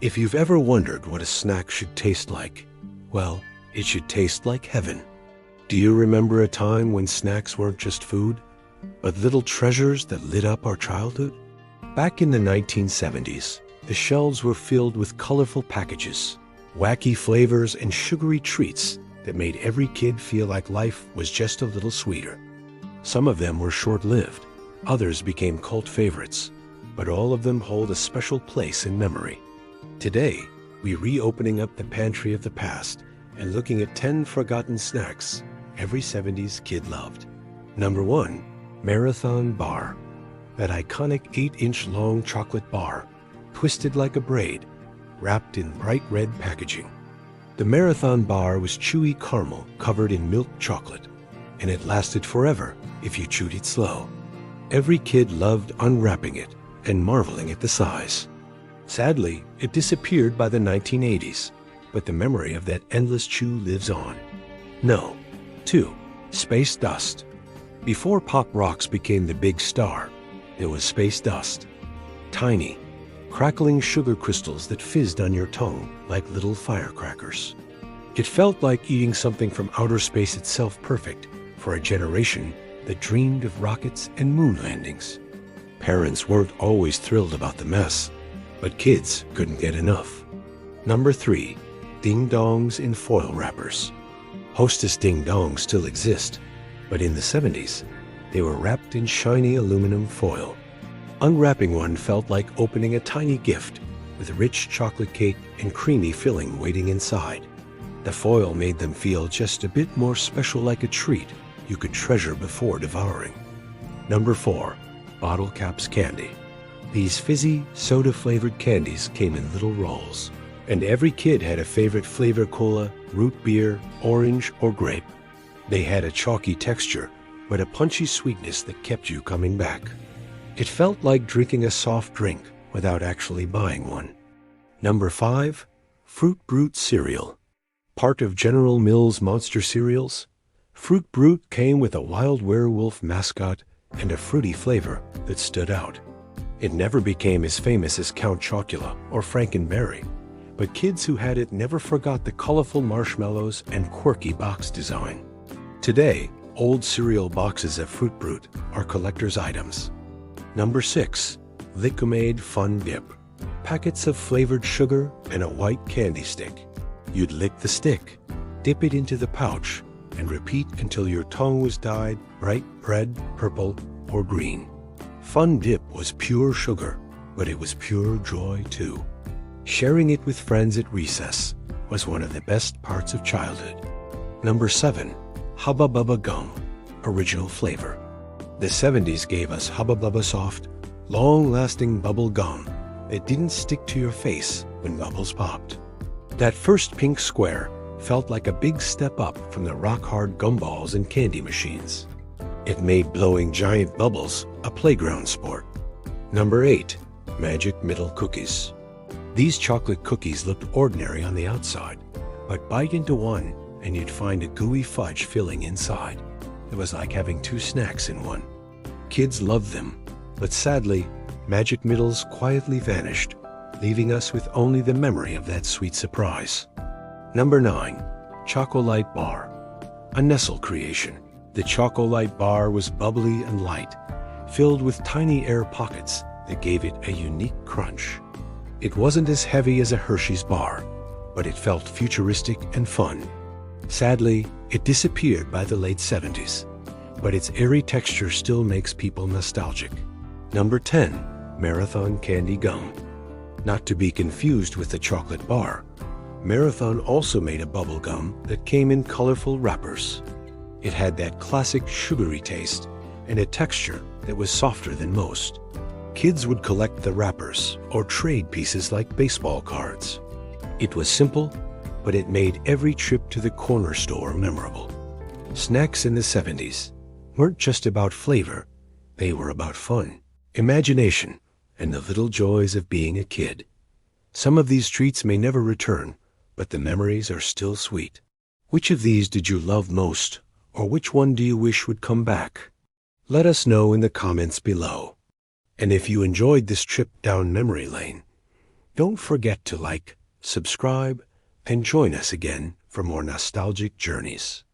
If you've ever wondered what a snack should taste like, well, it should taste like heaven. Do you remember a time when snacks weren't just food, but little treasures that lit up our childhood? Back in the 1970s, the shelves were filled with colorful packages, wacky flavors, and sugary treats that made every kid feel like life was just a little sweeter. Some of them were short-lived, others became cult favorites, but all of them hold a special place in memory. Today, we're reopening up the pantry of the past and looking at 10 forgotten snacks every 70s kid loved. Number 1, Marathon Bar. That iconic 8-inch long chocolate bar, twisted like a braid, wrapped in bright red packaging. The Marathon Bar was chewy caramel covered in milk chocolate, and it lasted forever if you chewed it slow. Every kid loved unwrapping it and marveling at the size. Sadly, it disappeared by the 1980s, but the memory of that endless chew lives on. No. 2. Space Dust. Before Pop Rocks became the big star, there was Space Dust. Tiny, crackling sugar crystals that fizzed on your tongue like little firecrackers. It felt like eating something from outer space itself, perfect for a generation that dreamed of rockets and moon landings. Parents weren't always thrilled about the mess, but kids couldn't get enough. Number 3, Ding Dongs in foil wrappers. Hostess Ding Dongs still exist, but in the 70s, they were wrapped in shiny aluminum foil. Unwrapping one felt like opening a tiny gift with rich chocolate cake and creamy filling waiting inside. The foil made them feel just a bit more special, like a treat you could treasure before devouring. Number 4, Bottle Caps Candy. These fizzy, soda-flavored candies came in little rolls, and every kid had a favorite flavor: cola, root beer, orange, or grape. They had a chalky texture, but a punchy sweetness that kept you coming back. It felt like drinking a soft drink without actually buying one. Number 5, Fruit Brute Cereal. Part of General Mills monster cereals, Fruit Brute came with a wild werewolf mascot and a fruity flavor that stood out. It never became as famous as Count Chocula or Frankenberry, but kids who had it never forgot the colorful marshmallows and quirky box design. Today, old cereal boxes of Fruit Brute are collector's items. Number 6, Lick-O-Made Fun Dip. Packets of flavored sugar and a white candy stick. You'd lick the stick, dip it into the pouch, and repeat until your tongue was dyed bright red, purple, or green. Fun Dip was pure sugar, but it was pure joy too. Sharing it with friends at recess was one of the best parts of childhood. Number 7, Hubba Bubba Gum, original flavor. The 70s gave us Hubba Bubba soft, long-lasting bubble gum that didn't stick to your face when bubbles popped. That first pink square felt like a big step up from the rock-hard gumballs and candy machines. It made blowing giant bubbles a playground sport. Number 8, Magic Middle Cookies. These chocolate cookies looked ordinary on the outside, but bite into one and you'd find a gooey fudge filling inside. It was like having 2 snacks in one. Kids loved them, but sadly, Magic Middles quietly vanished, leaving us with only the memory of that sweet surprise. Number 9, Chocolite Bar. A Nestle creation. The Chocolite Bar was bubbly and light, filled with tiny air pockets that gave it a unique crunch. It wasn't as heavy as a Hershey's bar, but it felt futuristic and fun. Sadly, it disappeared by the late 70s, but its airy texture still makes people nostalgic. Number 10, Marathon Candy Gum. Not to be confused with the chocolate bar, Marathon also made a bubble gum that came in colorful wrappers. It had that classic sugary taste and a texture that was softer than most. Kids would collect the wrappers or trade pieces like baseball cards. It was simple, but it made every trip to the corner store memorable. Snacks in the 70s weren't just about flavor, they were about fun, imagination, and the little joys of being a kid. Some of these treats may never return, but the memories are still sweet. Which of these did you love most, or which one do you wish would come back? Let us know in the comments below. And if you enjoyed this trip down memory lane, Don't forget to like, subscribe, and join us again for more nostalgic journeys.